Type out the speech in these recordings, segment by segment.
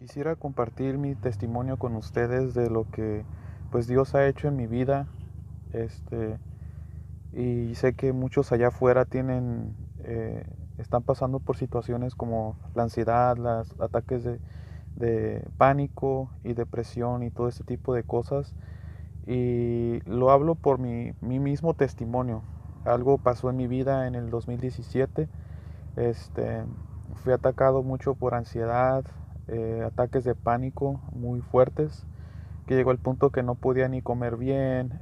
Quisiera compartir mi testimonio con ustedes de lo que pues Dios ha hecho en mi vida. Este, y sé que muchos allá afuera están pasando por situaciones como la ansiedad, los ataques de pánico y depresión y todo ese tipo de cosas. Y lo hablo por mi mismo testimonio. Algo pasó en mi vida en el 2017. Este, Fui atacado mucho por ansiedad, ataques de pánico muy fuertes, que llegó al punto que no podía ni comer bien,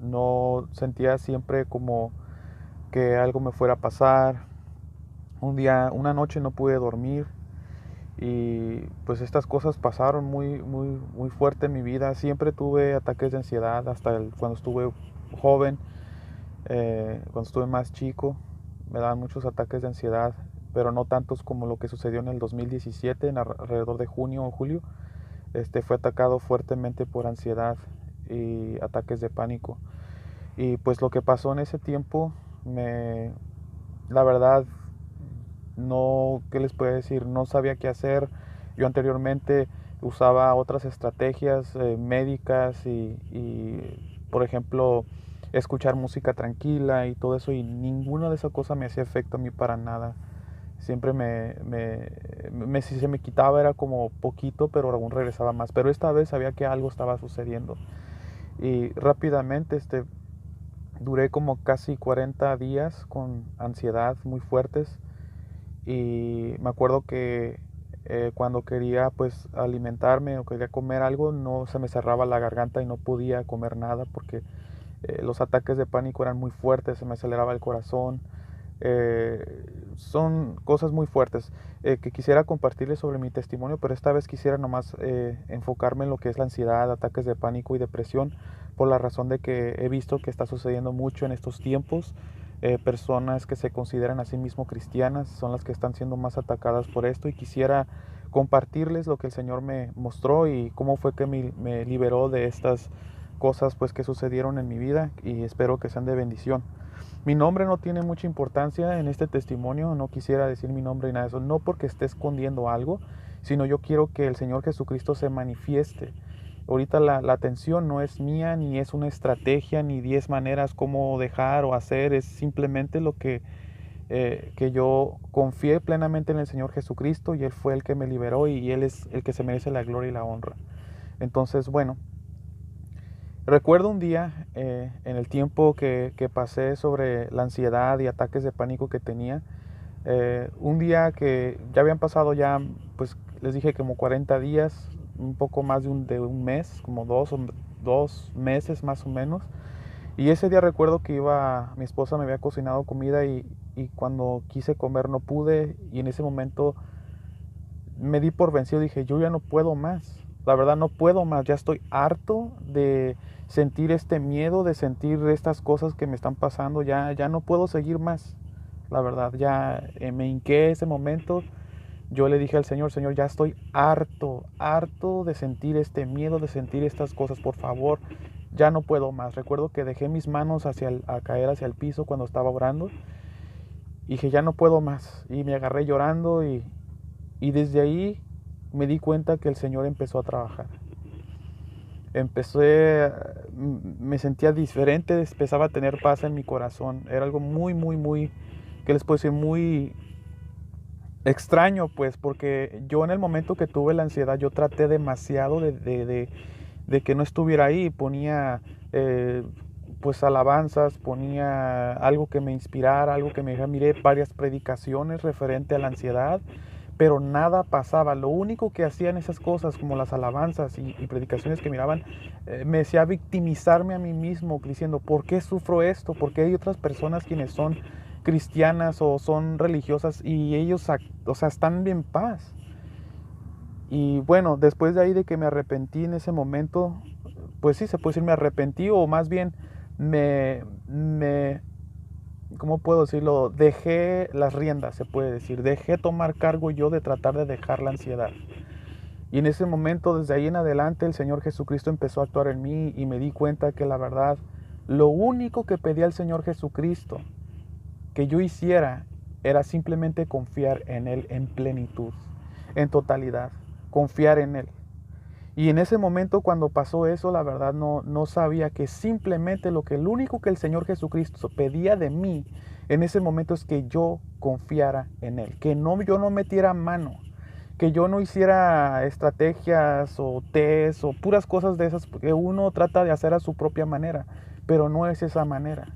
no sentía siempre como que algo me fuera a pasar. Una noche no pude dormir y pues estas cosas pasaron muy fuerte en mi vida. Siempre tuve ataques de ansiedad cuando estuve joven. Cuando estuve más chico me daban muchos ataques de ansiedad, pero no tantos como lo que sucedió en el 2017, alrededor de junio o julio. Fue atacado fuertemente por ansiedad y ataques de pánico. Y pues lo que pasó en ese tiempo, la verdad, no, ¿qué les puedo decir? No sabía qué hacer. Yo anteriormente usaba otras estrategias médicas por ejemplo, escuchar música tranquila y todo eso, y ninguna de esas cosas me hacía efecto a mí para nada. Siempre si se me quitaba era como poquito, pero aún regresaba más. Pero esta vez sabía que algo estaba sucediendo. Y rápidamente duré como casi 40 días con ansiedad muy fuertes. Y me acuerdo que cuando quería pues alimentarme o quería comer algo, no se me cerraba la garganta y no podía comer nada porque los ataques de pánico eran muy fuertes, se me aceleraba el corazón. Son cosas muy fuertes que quisiera compartirles sobre mi testimonio, pero esta vez quisiera nomás enfocarme en lo que es la ansiedad, ataques de pánico y depresión, por la razón de que he visto que está sucediendo mucho en estos tiempos. Personas que se consideran a sí mismo cristianas son las que están siendo más atacadas por esto, y quisiera compartirles lo que el Señor me mostró y cómo fue que me liberó de estas cosas pues que sucedieron en mi vida, y espero que sean de bendición. Mi nombre no tiene mucha importancia en este testimonio, no quisiera decir mi nombre y nada de eso, no porque esté escondiendo algo, sino yo quiero que el Señor Jesucristo se manifieste. Ahorita la atención no es mía, ni es una estrategia, ni 10 maneras cómo dejar o hacer, es simplemente que yo confié plenamente en el Señor Jesucristo, y Él fue el que me liberó, y Él es el que se merece la gloria y la honra. Entonces, bueno, recuerdo un día en el tiempo que pasé sobre la ansiedad y ataques de pánico que tenía. Un día que ya habían pasado ya, pues les dije como 40 días, un poco más de un mes, como 2 meses más o menos. Y ese día recuerdo que mi esposa me había cocinado comida, y cuando quise comer no pude, y en ese momento me di por vencido. Dije, yo ya no puedo más, la verdad no puedo más, ya estoy harto de sentir este miedo, de sentir estas cosas que me están pasando, ya no puedo seguir más, la verdad, ya me hinqué ese momento. Yo le dije al Señor, Señor, ya estoy harto de sentir este miedo, de sentir estas cosas, por favor, ya no puedo más. Recuerdo que dejé mis manos a caer hacia el piso cuando estaba orando, y dije, ya no puedo más, y me agarré llorando, y desde ahí me di cuenta que el Señor empezó a trabajar. Me sentía diferente, empezaba a tener paz en mi corazón. Era algo muy, ¿qué les puedo decir? Muy extraño, pues, porque yo en el momento que tuve la ansiedad, yo traté demasiado de que no estuviera ahí. Ponía pues alabanzas, ponía algo que me inspirara, algo que me dijera. Miré varias predicaciones referente a la ansiedad, pero nada pasaba. Lo único que hacían esas cosas, como las alabanzas y predicaciones que miraban, me hacía victimizarme a mí mismo, diciendo, ¿por qué sufro esto? ¿Por qué hay otras personas quienes son cristianas o son religiosas y ellos, o sea, están en paz? Y bueno, después de ahí de que me arrepentí en ese momento, pues sí, se puede decir me arrepentí, o más bien me ¿cómo puedo decirlo? Dejé las riendas, se puede decir. Dejé tomar cargo yo de tratar de dejar la ansiedad. Y en ese momento, desde ahí en adelante, el Señor Jesucristo empezó a actuar en mí, y me di cuenta que la verdad, lo único que pedía al Señor Jesucristo que yo hiciera era simplemente confiar en Él en plenitud, en totalidad. confiar en Él. Y en ese momento cuando pasó eso, la verdad no sabía que simplemente lo único que el Señor Jesucristo pedía de mí en ese momento es que yo confiara en Él, que yo no metiera mano, que yo no hiciera estrategias o test o puras cosas de esas que uno trata de hacer a su propia manera, pero no es esa manera.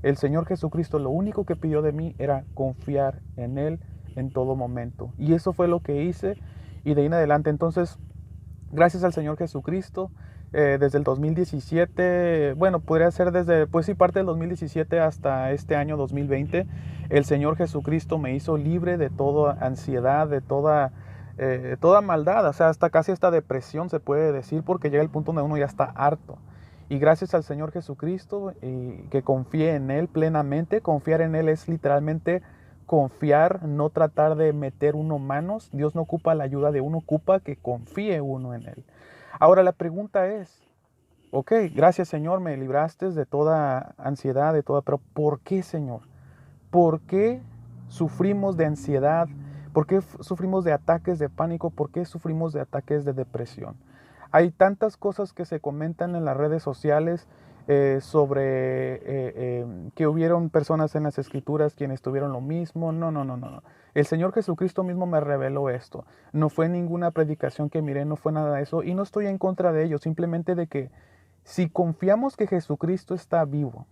El Señor Jesucristo lo único que pidió de mí era confiar en Él en todo momento. Y eso fue lo que hice, y de ahí en adelante entonces, gracias al Señor Jesucristo, desde el 2017, bueno, podría ser desde, pues sí, parte del 2017 hasta este año 2020, el Señor Jesucristo me hizo libre de toda ansiedad, de toda maldad, o sea, hasta casi esta depresión se puede decir, porque llega el punto donde uno ya está harto. Y gracias al Señor Jesucristo, y que confíe en Él plenamente. Confiar en Él es literalmente confiar, no tratar de meter uno manos. Dios no ocupa la ayuda de uno, ocupa que confíe uno en Él. Ahora la pregunta es, ok, gracias Señor, me libraste de toda ansiedad, pero ¿por qué, Señor? ¿Por qué sufrimos de ansiedad? ¿Por qué sufrimos de ataques de pánico? ¿Por qué sufrimos de ataques de depresión? Hay tantas cosas que se comentan en las redes sociales sobre que hubieron personas en las escrituras quienes tuvieron lo mismo. No. El Señor Jesucristo mismo me reveló esto. No fue ninguna predicación que miré, no fue nada de eso. Y no estoy en contra de ello, simplemente de que si confiamos que Jesucristo está vivo,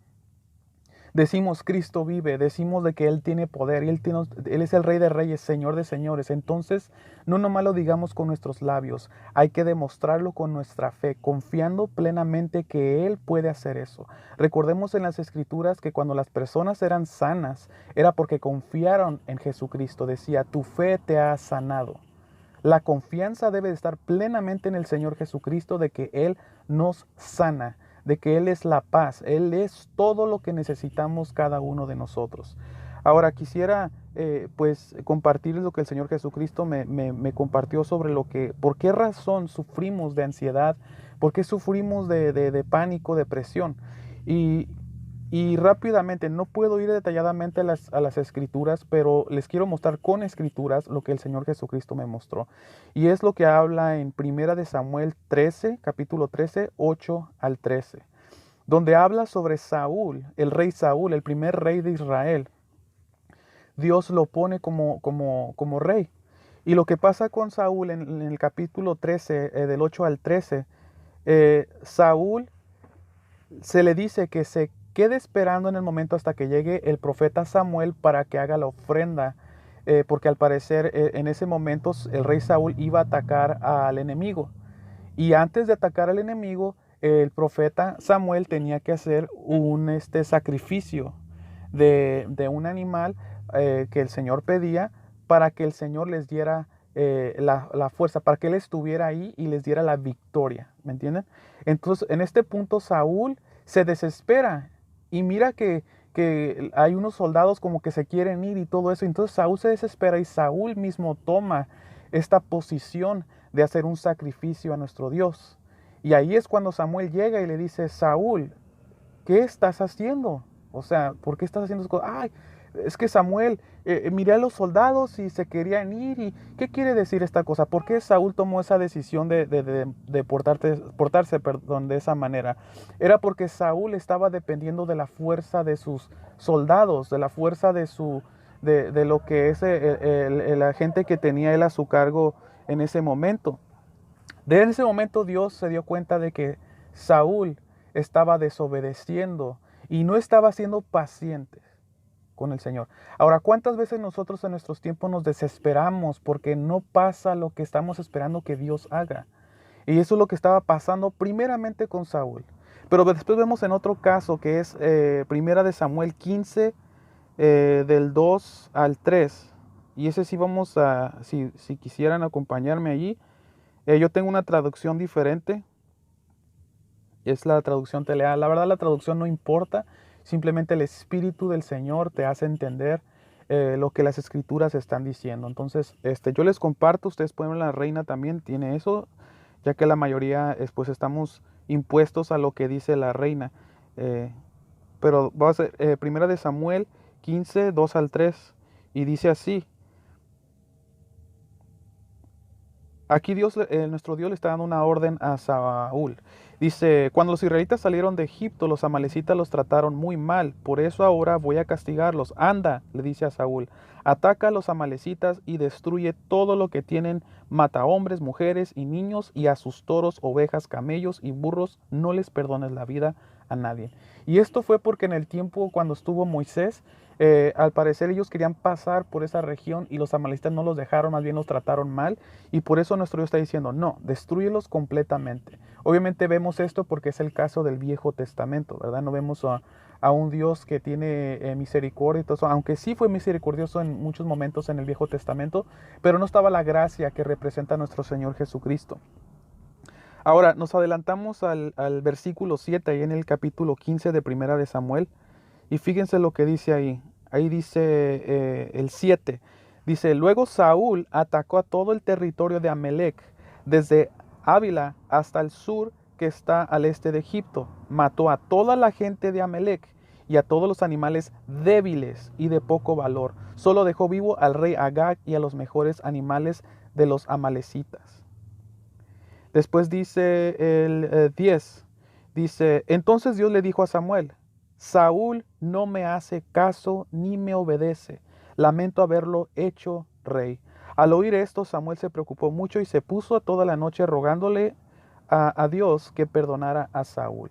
decimos Cristo vive, decimos de que Él tiene poder, y Él es el Rey de Reyes, Señor de Señores. Entonces, no nomás lo digamos con nuestros labios, hay que demostrarlo con nuestra fe, confiando plenamente que Él puede hacer eso. Recordemos en las Escrituras que cuando las personas eran sanas, era porque confiaron en Jesucristo. Decía, tu fe te ha sanado. La confianza debe de estar plenamente en el Señor Jesucristo, de que Él nos sana, de que Él es la paz, Él es todo lo que necesitamos cada uno de nosotros. Ahora quisiera pues compartir lo que el Señor Jesucristo me compartió sobre por qué razón sufrimos de ansiedad, por qué sufrimos de pánico, depresión. Y rápidamente, no puedo ir detalladamente a las escrituras, pero les quiero mostrar con escrituras lo que el Señor Jesucristo me mostró. Y es lo que habla en Primera de Samuel 13, capítulo 13, 8 al 13, donde habla sobre Saúl, el rey Saúl, el primer rey de Israel. Dios lo pone como rey. Y lo que pasa con Saúl en el capítulo 13, del 8 al 13, Saúl se le dice que se quede esperando en el momento hasta que llegue el profeta Samuel para que haga la ofrenda, porque al parecer en ese momento el rey Saúl iba a atacar al enemigo. Y antes de atacar al enemigo, el profeta Samuel tenía que hacer un sacrificio de un animal que el Señor pedía, para que el Señor les diera la fuerza, para que Él estuviera ahí y les diera la victoria, ¿me entienden? Entonces, en este punto Saúl se desespera y mira que hay unos soldados como que se quieren ir y todo eso. Entonces Saúl se desespera y Saúl mismo toma esta posición de hacer un sacrificio a nuestro Dios. Y ahí es cuando Samuel llega y le dice, Saúl, ¿qué estás haciendo? O sea, ¿por qué estás haciendo eso? Ay, es que Samuel, miré a los soldados y se querían ir. ¿Y qué quiere decir esta cosa? ¿Por qué Saúl tomó esa decisión de portarse de esa manera? Era porque Saúl estaba dependiendo de la fuerza de sus soldados, de la fuerza de lo que es la gente que tenía él a su cargo en ese momento. De ese momento Dios se dio cuenta de que Saúl estaba desobedeciendo y no estaba siendo paciente con el Señor. Ahora, ¿cuántas veces nosotros en nuestros tiempos nos desesperamos porque no pasa lo que estamos esperando que Dios haga? Y eso es lo que estaba pasando primeramente con Saúl. Pero después vemos en otro caso que es Primera de Samuel 15, del 2 al 3. Y ese sí vamos si quisieran acompañarme allí. Yo tengo una traducción diferente. Es la traducción TLA. La verdad, la traducción no importa. Simplemente el Espíritu del Señor te hace entender lo que las Escrituras están diciendo. Entonces, yo les comparto. Ustedes pueden ver, la Reina también tiene eso, ya que la mayoría pues estamos impuestos a lo que dice la Reina. Pero va a ser Primera de Samuel 15, 2 al 3. Y dice así. Aquí nuestro Dios le está dando una orden a Saúl. Dice, cuando los israelitas salieron de Egipto, los amalecitas los trataron muy mal. Por eso ahora voy a castigarlos. Anda, le dice a Saúl, ataca a los amalecitas y destruye todo lo que tienen. Mata hombres, mujeres y niños, y a sus toros, ovejas, camellos y burros. No les perdones la vida a nadie. Y esto fue porque en el tiempo cuando estuvo Moisés, al parecer ellos querían pasar por esa región y los amalecitas no los dejaron, más bien los trataron mal. Y por eso nuestro Dios está diciendo, no, destrúyelos completamente. Obviamente vemos esto porque es el caso del Viejo Testamento, ¿verdad? No vemos a un Dios que tiene misericordia y todo eso, aunque sí fue misericordioso en muchos momentos en el Viejo Testamento, pero no estaba la gracia que representa nuestro Señor Jesucristo. Ahora, nos adelantamos al versículo 7, ahí en el capítulo 15 de Primera de Samuel, y fíjense lo que dice ahí. Ahí dice el 7. Dice, luego Saúl atacó a todo el territorio de Amalec, desde Ávila hasta el sur que está al este de Egipto. Mató a toda la gente de Amalec y a todos los animales débiles y de poco valor. Solo dejó vivo al rey Agag y a los mejores animales de los amalecitas. Después dice el 10. Dice, entonces Dios le dijo a Samuel, Saúl no me hace caso ni me obedece. Lamento haberlo hecho rey. Al oír esto, Samuel se preocupó mucho y se puso toda la noche rogándole a Dios que perdonara a Saúl.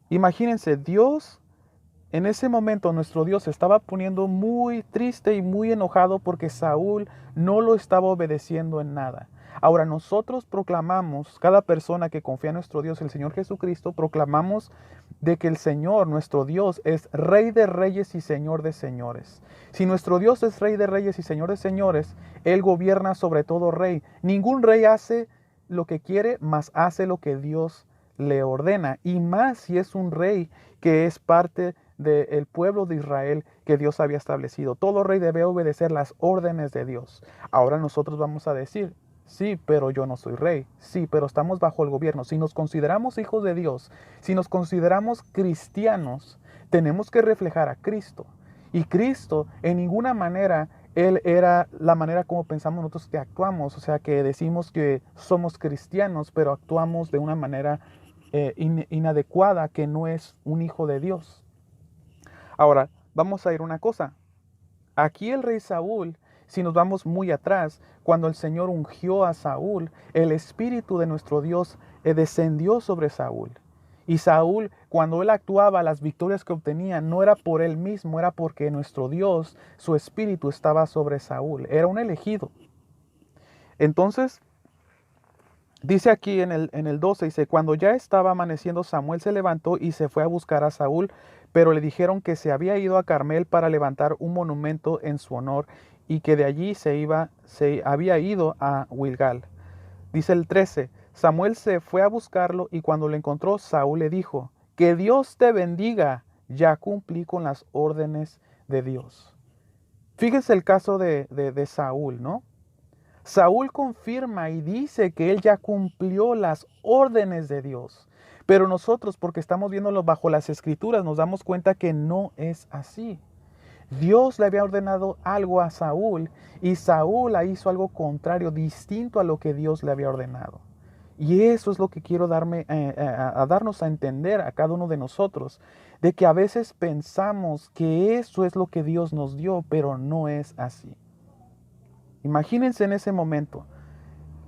Imagínense, Dios, en ese momento nuestro Dios se estaba poniendo muy triste y muy enojado porque Saúl no lo estaba obedeciendo en nada. Ahora nosotros proclamamos, cada persona que confía en nuestro Dios, el Señor Jesucristo, proclamamos de que el Señor, nuestro Dios, es Rey de reyes y Señor de señores. Si nuestro Dios es Rey de reyes y Señor de señores, Él gobierna sobre todo rey. Ningún rey hace lo que quiere, más hace lo que Dios le ordena. Y más si es un rey que es parte del pueblo de Israel que Dios había establecido. Todo rey debe obedecer las órdenes de Dios. Ahora nosotros vamos a decir, sí, pero yo no soy rey. Sí, pero estamos bajo el gobierno. Si nos consideramos hijos de Dios, si nos consideramos cristianos, tenemos que reflejar a Cristo. Y Cristo en ninguna manera, Él era la manera como pensamos nosotros que actuamos. O sea, que decimos que somos cristianos, pero actuamos de una manera inadecuada, que no es un hijo de Dios. Ahora, vamos a ir una cosa. Aquí el rey Saúl, si nos vamos muy atrás, cuando el Señor ungió a Saúl, el Espíritu de nuestro Dios descendió sobre Saúl. Y Saúl, cuando él actuaba, las victorias que obtenía no era por él mismo, era porque nuestro Dios, su Espíritu estaba sobre Saúl. Era un elegido. Entonces, dice aquí en el 12, dice, cuando ya estaba amaneciendo, Samuel se levantó y se fue a buscar a Saúl, pero le dijeron que se había ido a Carmel para levantar un monumento en su honor y que de allí se había ido a Gilgal. Dice el 13, Samuel se fue a buscarlo y cuando lo encontró, Saúl le dijo, que Dios te bendiga, ya cumplí con las órdenes de Dios. Fíjense el caso de Saúl, ¿no? Saúl confirma y dice que él ya cumplió las órdenes de Dios. Pero nosotros, porque estamos viéndolo bajo las escrituras, nos damos cuenta que no es así. Dios le había ordenado algo a Saúl y Saúl hizo algo contrario, distinto a lo que Dios le había ordenado. Y eso es lo que quiero darnos a entender a cada uno de nosotros, de que a veces pensamos que eso es lo que Dios nos dio, pero no es así. Imagínense en ese momento.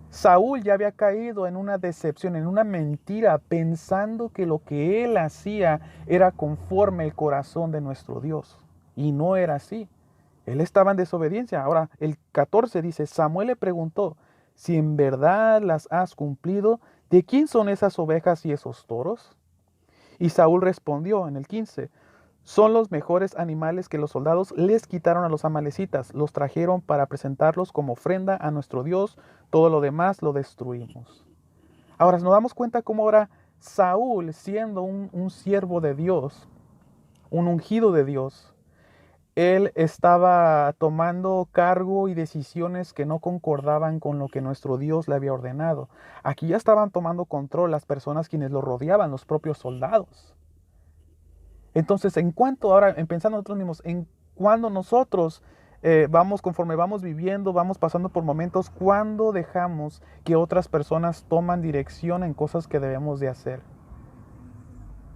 Saúl ya había caído en una decepción, en una mentira, pensando que lo que él hacía era conforme el corazón de nuestro Dios. Y no era así. Él estaba en desobediencia. Ahora, el 14 dice, Samuel le preguntó, si en verdad las has cumplido, ¿de quién son esas ovejas y esos toros? Y Saúl respondió en el 15, son los mejores animales que los soldados les quitaron a los amalecitas. Los trajeron para presentarlos como ofrenda a nuestro Dios. Todo lo demás lo destruimos. Ahora nos damos cuenta cómo ahora Saúl, siendo un siervo de Dios, un ungido de Dios, él estaba tomando cargo y decisiones que no concordaban con lo que nuestro Dios le había ordenado. Aquí ya estaban tomando control las personas quienes lo rodeaban, los propios soldados. Entonces, en cuanto ahora, pensando nosotros mismos, en cuando nosotros conforme vamos viviendo, vamos pasando por momentos, cuando dejamos que otras personas toman dirección en cosas que debemos de hacer,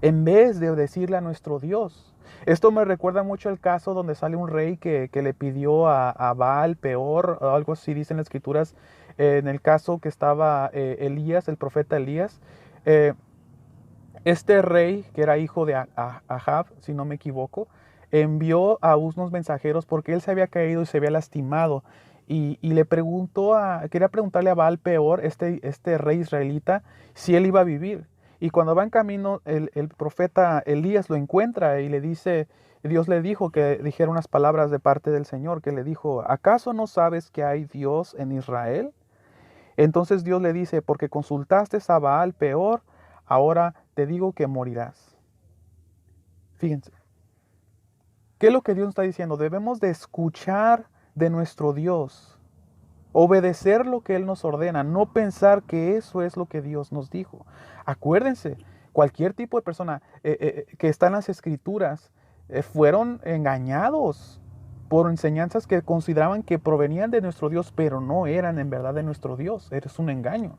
en vez de decirle a nuestro Dios. Esto me recuerda mucho el caso donde sale un rey que le pidió a Baal peor, o algo así dicen las escrituras, en el caso que estaba Elías, el profeta Elías. eh, este rey, que era hijo de Ahab, si no me equivoco, envió a unos mensajeros porque él se había caído y se había lastimado. Y quería preguntarle a Baal peor, este rey israelita, si él iba a vivir. Y cuando va en camino, el profeta Elías lo encuentra y le dice, Dios le dijo que dijera unas palabras de parte del Señor, que le dijo, ¿acaso no sabes que hay Dios en Israel? Entonces Dios le dice, porque consultaste a Baal peor, ahora te digo que morirás. Fíjense, ¿qué es lo que Dios está diciendo? Debemos de escuchar de nuestro Dios, obedecer lo que Él nos ordena, no pensar que eso es lo que Dios nos dijo. Acuérdense, cualquier tipo de persona que está en las Escrituras fueron engañados por enseñanzas que consideraban que provenían de nuestro Dios, pero no eran en verdad de nuestro Dios. Es un engaño.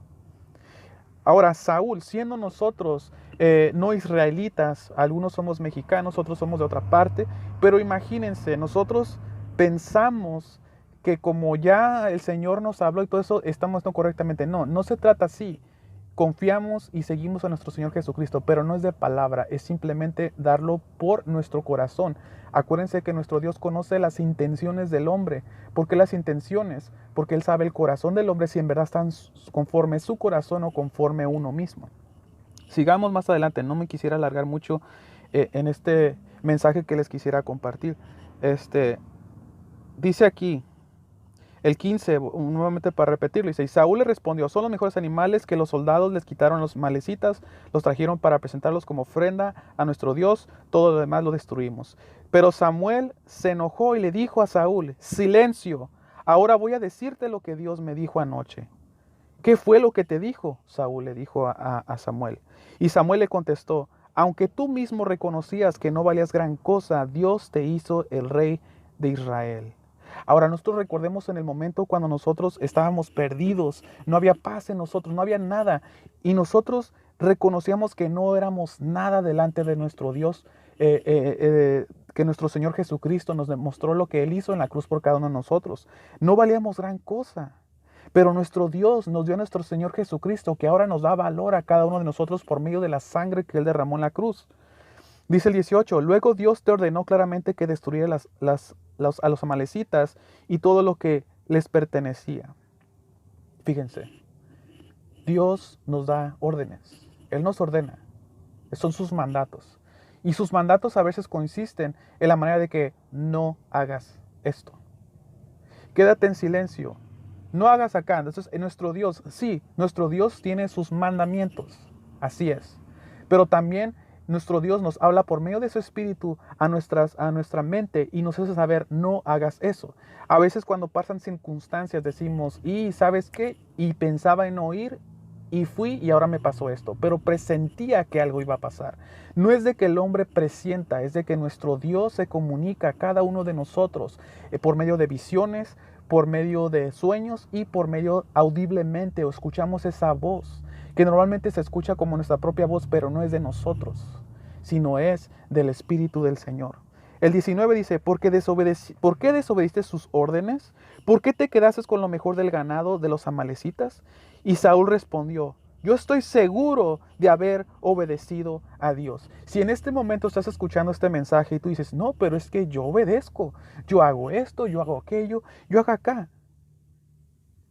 Ahora, Saúl, siendo nosotros no israelitas, algunos somos mexicanos, otros somos de otra parte, pero imagínense, nosotros pensamos que como ya el Señor nos habló y todo eso, estamos no correctamente. No, no se trata así. Confiamos y seguimos a nuestro Señor Jesucristo, pero no es de palabra, es simplemente darlo por nuestro corazón. Acuérdense que nuestro Dios conoce las intenciones del hombre. ¿Por qué las intenciones? Porque Él sabe el corazón del hombre si en verdad están conforme su corazón o conforme uno mismo. Sigamos más adelante, no me quisiera alargar mucho en este mensaje que les quisiera compartir. Dice aquí, el 15, nuevamente para repetirlo, dice, y Saúl le respondió, son los mejores animales que los soldados les quitaron los malecitas, los trajeron para presentarlos como ofrenda a nuestro Dios, todo lo demás lo destruimos. Pero Samuel se enojó y le dijo a Saúl, silencio, ahora voy a decirte lo que Dios me dijo anoche. ¿Qué fue lo que te dijo? Saúl le dijo a Samuel. Y Samuel le contestó, aunque tú mismo reconocías que no valías gran cosa, Dios te hizo el rey de Israel. Ahora nosotros recordemos en el momento cuando nosotros estábamos perdidos, no había paz en nosotros, no había nada, y nosotros reconocíamos que no éramos nada delante de nuestro Dios, que nuestro Señor Jesucristo nos demostró lo que Él hizo en la cruz por cada uno de nosotros. No valíamos gran cosa, pero nuestro Dios nos dio a nuestro Señor Jesucristo, que ahora nos da valor a cada uno de nosotros por medio de la sangre que Él derramó en la cruz. Dice el 18, luego Dios te ordenó claramente que destruyera a los amalecitas y todo lo que les pertenecía. Fíjense, Dios nos da órdenes, Él nos ordena, son sus mandatos. Y sus mandatos a veces consisten en la manera de que no hagas esto. Quédate en silencio, no hagas acá. Entonces, nuestro Dios, sí, nuestro Dios tiene sus mandamientos, así es. Pero también nuestro Dios nos habla por medio de su espíritu a nuestra mente y nos hace saber, no hagas eso. A veces cuando pasan circunstancias decimos, y ¿sabes qué? Y pensaba en oír y fui y ahora me pasó esto. Pero presentía que algo iba a pasar. No es de que el hombre presienta, es de que nuestro Dios se comunica a cada uno de nosotros por medio de visiones, por medio de sueños y por medio audiblemente, o escuchamos esa voz que normalmente se escucha como nuestra propia voz, pero no es de nosotros, sino es del Espíritu del Señor. El 19 dice, ¿por qué desobedeciste sus órdenes? ¿Por qué te quedaste con lo mejor del ganado de los amalecitas? Y Saúl respondió, yo estoy seguro de haber obedecido a Dios. Si en este momento estás escuchando este mensaje y tú dices, no, pero es que yo obedezco, yo hago esto, yo hago aquello, yo hago acá.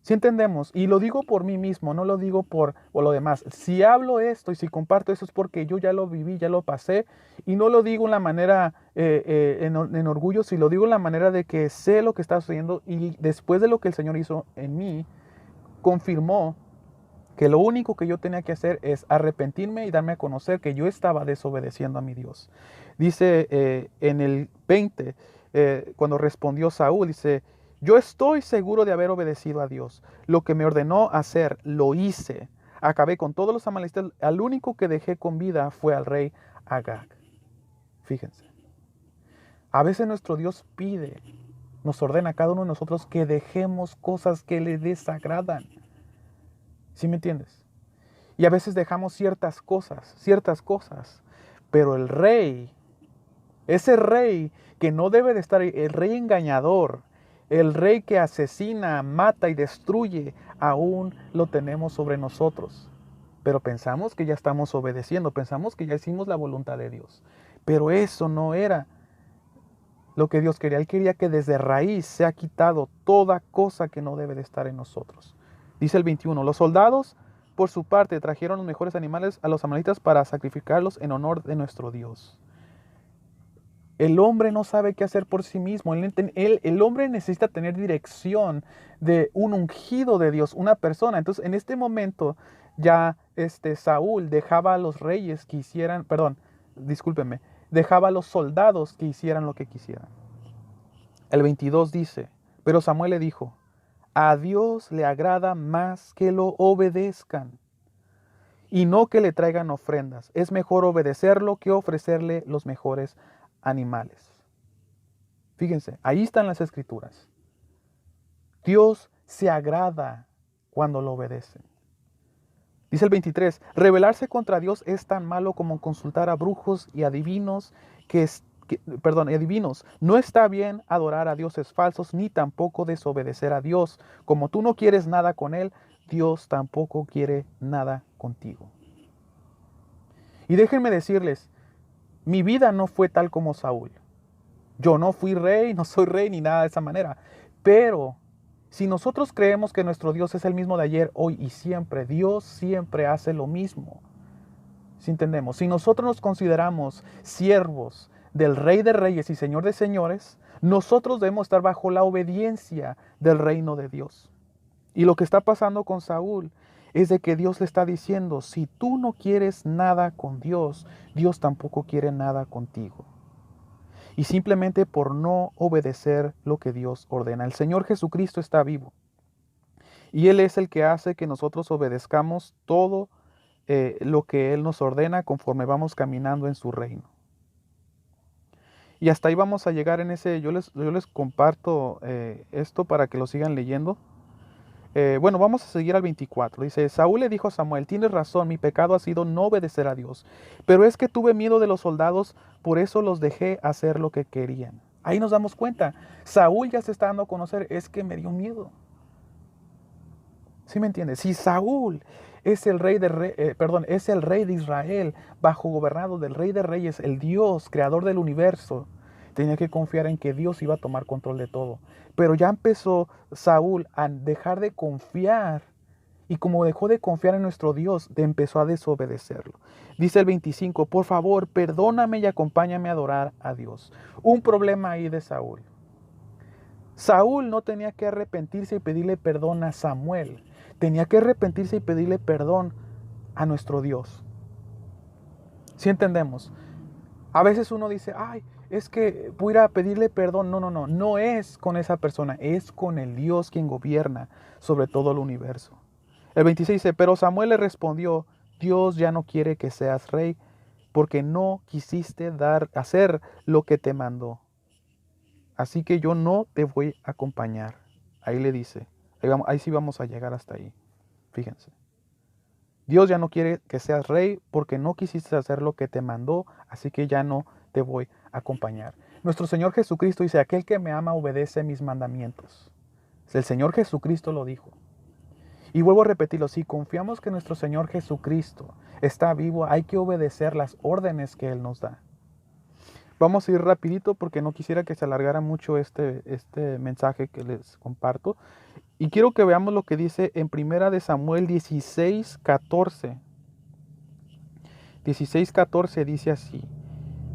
Si entendemos, y lo digo por mí mismo, no lo digo por lo demás. Si hablo esto y si comparto esto es porque yo ya lo viví, ya lo pasé, y no lo digo en la manera en orgullo, si lo digo en la manera de que sé lo que está sucediendo y después de lo que el Señor hizo en mí, confirmó que lo único que yo tenía que hacer es arrepentirme y darme a conocer que yo estaba desobedeciendo a mi Dios. Dice en el 20, cuando respondió Saúl, dice, yo estoy seguro de haber obedecido a Dios. Lo que me ordenó hacer, lo hice. Acabé con todos los amalecitas. Al único que dejé con vida fue al rey Agag. Fíjense. A veces nuestro Dios pide nos ordena a cada uno de nosotros que dejemos cosas que le desagradan. ¿Sí me entiendes? Y a veces dejamos ciertas cosas, pero el rey, ese rey que no debe de estar ahí, el rey engañador, el rey que asesina, mata y destruye, aún lo tenemos sobre nosotros. Pero pensamos que ya estamos obedeciendo, pensamos que ya hicimos la voluntad de Dios. Pero eso no era lo que Dios quería. Él quería que desde raíz se ha quitado toda cosa que no debe de estar en nosotros. Dice el 21, los soldados por su parte trajeron los mejores animales a los amalequitas para sacrificarlos en honor de nuestro Dios. El hombre no sabe qué hacer por sí mismo. El hombre necesita tener dirección de un ungido de Dios, una persona. Entonces, en este momento, ya Saúl dejaba a los reyes que hicieran, dejaba a los soldados que hicieran lo que quisieran. El 22 dice, pero Samuel le dijo, a Dios le agrada más que lo obedezcan y no que le traigan ofrendas. Es mejor obedecerlo que ofrecerle los mejores animales. Fíjense, ahí están las escrituras. Dios se agrada cuando lo obedecen. Dice el 23, rebelarse contra Dios es tan malo como consultar a brujos y adivinos adivinos. No está bien adorar a dioses falsos ni tampoco desobedecer a Dios. Como tú no quieres nada con Él, Dios tampoco quiere nada contigo. Y déjenme decirles, mi vida no fue tal como Saúl. Yo no fui rey, no soy rey ni nada de esa manera. Pero si nosotros creemos que nuestro Dios es el mismo de ayer, hoy y siempre, Dios siempre hace lo mismo. ¿Sí entendemos? Si nosotros nos consideramos siervos del Rey de Reyes y Señor de Señores, nosotros debemos estar bajo la obediencia del reino de Dios. Y lo que está pasando con Saúl es de que Dios le está diciendo, si tú no quieres nada con Dios, Dios tampoco quiere nada contigo. Y simplemente por no obedecer lo que Dios ordena. El Señor Jesucristo está vivo. Y Él es el que hace que nosotros obedezcamos todo lo que Él nos ordena conforme vamos caminando en su reino. Y hasta ahí vamos a llegar en ese, yo les comparto esto para que lo sigan leyendo. Bueno, vamos a seguir al 24. Dice, Saúl le dijo a Samuel, tienes razón, mi pecado ha sido no obedecer a Dios. Pero es que tuve miedo de los soldados, por eso los dejé hacer lo que querían. Ahí nos damos cuenta. Saúl ya se está dando a conocer, es que me dio miedo. ¿Sí me entiendes? Si Saúl es el rey es el rey de Israel, bajo gobernado del Rey de Reyes, el Dios, creador del universo, tenía que confiar en que Dios iba a tomar control de todo. Pero ya empezó Saúl a dejar de confiar. Y como dejó de confiar en nuestro Dios, empezó a desobedecerlo. Dice el 25, por favor, perdóname y acompáñame a adorar a Dios. Un problema ahí de Saúl. Saúl no tenía que arrepentirse y pedirle perdón a Samuel. Tenía que arrepentirse y pedirle perdón a nuestro Dios. ¿Sí entendemos? A veces uno dice, ay, es que voy a ir a pedirle perdón. No es con esa persona, es con el Dios quien gobierna sobre todo el universo. El 26 dice, pero Samuel le respondió, Dios ya no quiere que seas rey porque no quisiste hacer lo que te mandó. Así que yo no te voy a acompañar. Ahí le dice, ahí sí vamos a llegar hasta ahí. Fíjense. Dios ya no quiere que seas rey porque no quisiste hacer lo que te mandó, así que ya no te voy a acompañar. Nuestro Señor Jesucristo dice, aquel que me ama obedece mis mandamientos. El Señor Jesucristo lo dijo. Y vuelvo a repetirlo, si confiamos que nuestro Señor Jesucristo está vivo, hay que obedecer las órdenes que Él nos da. Vamos a ir rapidito porque no quisiera que se alargara mucho este mensaje que les comparto. Y quiero que veamos lo que dice en 1 Samuel 16:14. 16:14 dice así.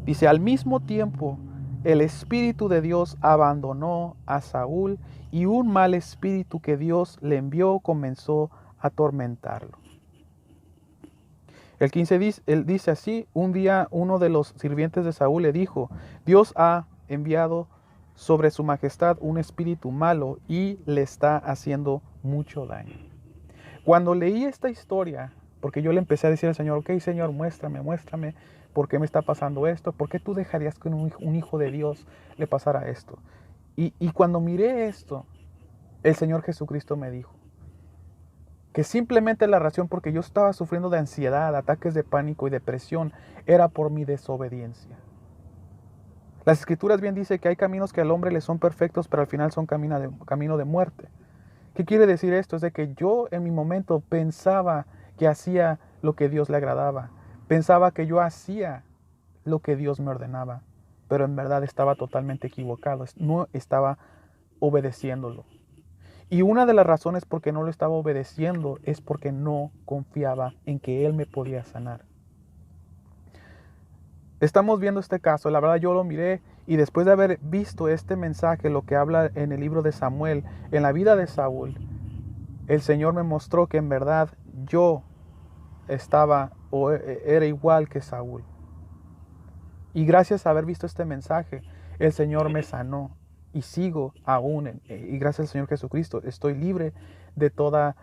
Dice, al mismo tiempo, el Espíritu de Dios abandonó a Saúl y un mal espíritu que Dios le envió comenzó a atormentarlo. El 15 él dice así, un día uno de los sirvientes de Saúl le dijo, Dios ha enviado sobre su majestad un espíritu malo y le está haciendo mucho daño. Cuando leí esta historia, porque yo le empecé a decir al Señor, ok Señor, muéstrame, por qué me está pasando esto, por qué tú dejarías que un hijo de Dios le pasara esto. Y cuando miré esto, el Señor Jesucristo me dijo que simplemente la razón porque yo estaba sufriendo de ansiedad, ataques de pánico y depresión era por mi desobediencia. Las Escrituras bien dicen que hay caminos que al hombre le son perfectos, pero al final son camino de muerte. ¿Qué quiere decir esto? Es de que yo en mi momento pensaba que hacía lo que Dios le agradaba. Pensaba que yo hacía lo que Dios me ordenaba. Pero en verdad estaba totalmente equivocado. No estaba obedeciéndolo. Y una de las razones por qué no lo estaba obedeciendo es porque no confiaba en que Él me podía sanar. Estamos viendo este caso, la verdad yo lo miré y después de haber visto este mensaje, lo que habla en el libro de Samuel, en la vida de Saúl, el Señor me mostró que en verdad yo estaba o era igual que Saúl. Y gracias a haber visto este mensaje, el Señor me sanó y sigo aún, y gracias al Señor Jesucristo, estoy libre de toda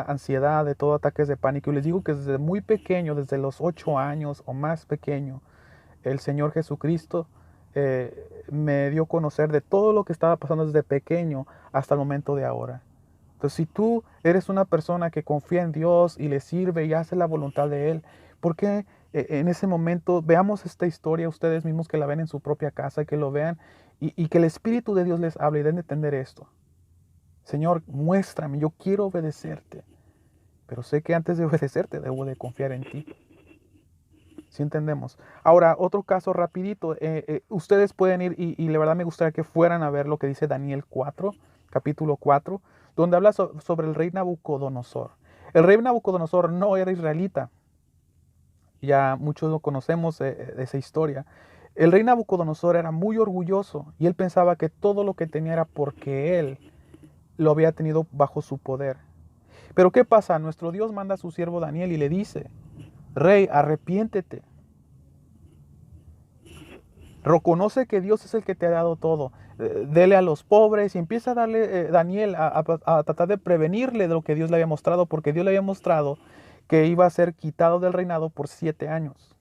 ansiedad, de todo ataques de pánico. Y les digo que desde muy pequeño, desde los 8 años o más pequeño, el Señor Jesucristo me dio a conocer de todo lo que estaba pasando desde pequeño hasta el momento de ahora. Entonces, si tú eres una persona que confía en Dios y le sirve y hace la voluntad de Él, ¿por qué en ese momento veamos esta historia ustedes mismos, que la ven en su propia casa, que lo vean y que el Espíritu de Dios les hable y den de entender esto? Señor, muéstrame, yo quiero obedecerte, pero sé que antes de obedecerte debo de confiar en ti. ¿Sí entendemos? Ahora, otro caso rapidito. Ustedes pueden ir y la verdad me gustaría que fueran a ver lo que dice Daniel 4, capítulo 4, donde habla sobre el rey Nabucodonosor. El rey Nabucodonosor no era israelita. Ya muchos lo conocemos de esa historia. El rey Nabucodonosor era muy orgulloso y él pensaba que todo lo que tenía era porque él lo había tenido bajo su poder. Pero ¿qué pasa? Nuestro Dios manda a su siervo Daniel y le dice: Rey, arrepiéntete. Reconoce que Dios es el que te ha dado todo. Dele a los pobres y empieza a darle, Daniel, a tratar de prevenirle de lo que Dios le había mostrado, porque Dios le había mostrado que iba a ser quitado del reinado por 7 años.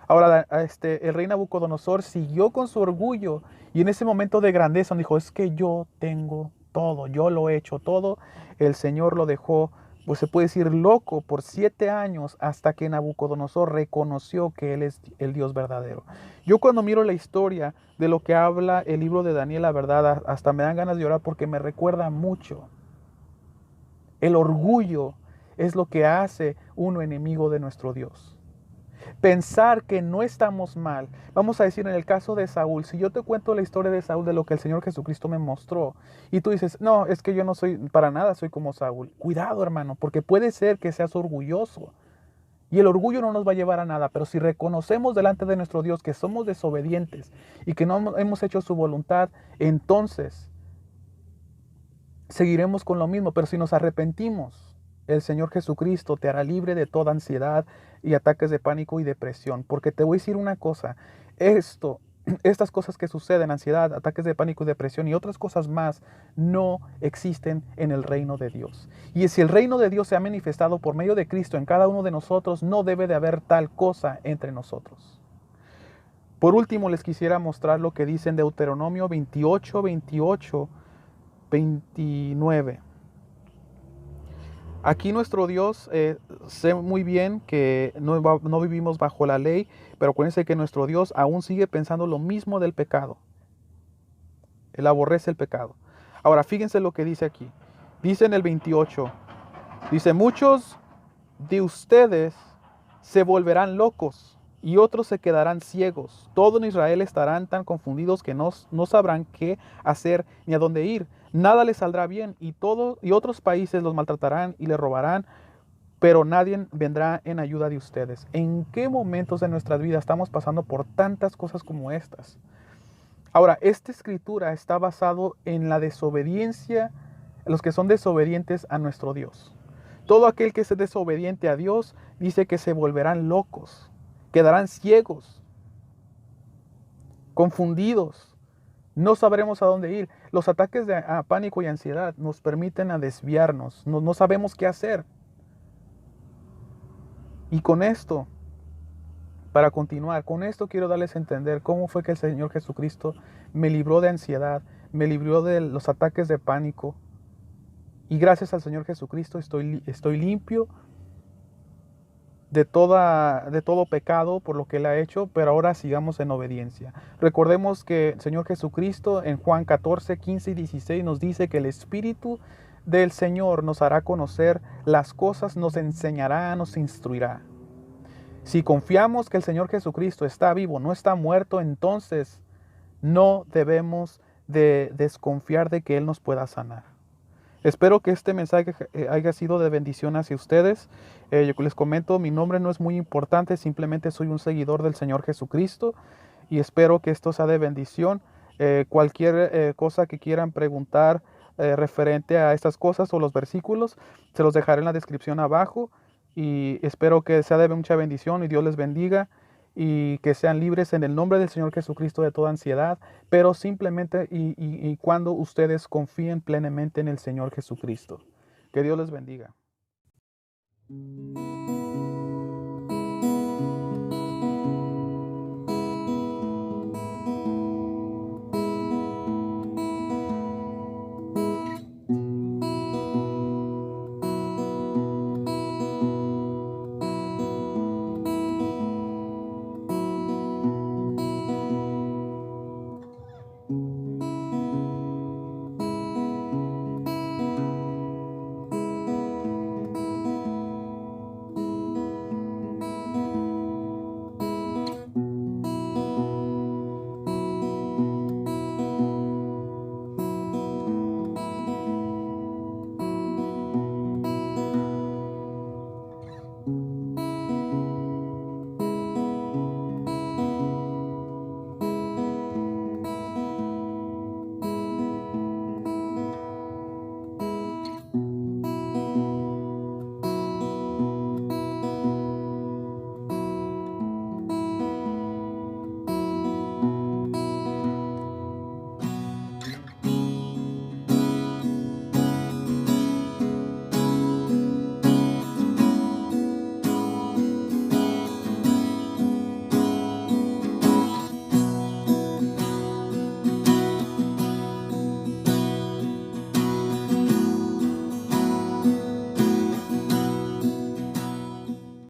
Ahora, el rey Nabucodonosor siguió con su orgullo y en ese momento de grandeza dijo: es que yo tengo todo, yo lo he hecho todo. El Señor lo dejó, pues se puede decir, loco por 7 años, hasta que Nabucodonosor reconoció que Él es el Dios verdadero. Yo cuando miro la historia de lo que habla el libro de Daniel, la verdad, hasta me dan ganas de llorar, porque me recuerda mucho. El orgullo es lo que hace uno enemigo de nuestro Dios. Pensar que no estamos mal. Vamos a decir, en el caso de Saúl, si yo te cuento la historia de Saúl, de lo que el Señor Jesucristo me mostró, y tú dices: no, es que yo no soy para nada, soy como Saúl. Cuidado, hermano, porque puede ser que seas orgulloso. Y el orgullo no nos va a llevar a nada, pero si reconocemos delante de nuestro Dios que somos desobedientes y que no hemos hecho su voluntad, entonces seguiremos con lo mismo. Pero si nos arrepentimos, el Señor Jesucristo te hará libre de toda ansiedad y ataques de pánico y depresión. Porque te voy a decir una cosa: estas cosas que suceden, ansiedad, ataques de pánico y depresión y otras cosas más, no existen en el reino de Dios. Y si el reino de Dios se ha manifestado por medio de Cristo en cada uno de nosotros, no debe de haber tal cosa entre nosotros. Por último, les quisiera mostrar lo que dice en Deuteronomio 28, 28, 29. Aquí nuestro Dios, sé muy bien que no vivimos bajo la ley, pero acuérdense que nuestro Dios aún sigue pensando lo mismo del pecado. Él aborrece el pecado. Ahora, fíjense lo que dice aquí. Dice en el 28, dice: muchos de ustedes se volverán locos y otros se quedarán ciegos. Todos en Israel estarán tan confundidos que no sabrán qué hacer ni a dónde ir. Nada les saldrá bien y otros países los maltratarán y les robarán, pero nadie vendrá en ayuda de ustedes. ¿En qué momentos de nuestras vidas estamos pasando por tantas cosas como estas? Ahora, esta escritura está basado en la desobediencia, los que son desobedientes a nuestro Dios. Todo aquel que es desobediente a Dios dice que se volverán locos, quedarán ciegos, confundidos, no sabremos a dónde ir. Los ataques de pánico y ansiedad nos permiten a desviarnos, no sabemos qué hacer. Y con esto, para continuar, con esto quiero darles a entender cómo fue que el Señor Jesucristo me libró de ansiedad, me libró de los ataques de pánico. Y gracias al Señor Jesucristo estoy limpio de todo pecado por lo que Él ha hecho, pero ahora sigamos en obediencia. Recordemos que el Señor Jesucristo en Juan 14, 15 y 16 nos dice que el Espíritu del Señor nos hará conocer las cosas, nos enseñará, nos instruirá. Si confiamos que el Señor Jesucristo está vivo, no está muerto, entonces no debemos de desconfiar de que Él nos pueda sanar. Espero que este mensaje haya sido de bendición hacia ustedes. Yo les comento, mi nombre no es muy importante, simplemente soy un seguidor del Señor Jesucristo y espero que esto sea de bendición. Cualquier cosa que quieran preguntar referente a estas cosas o los versículos, se los dejaré en la descripción abajo y espero que sea de mucha bendición y Dios les bendiga y que sean libres en el nombre del Señor Jesucristo de toda ansiedad, pero simplemente y cuando ustedes confíen plenamente en el Señor Jesucristo. Que Dios les bendiga.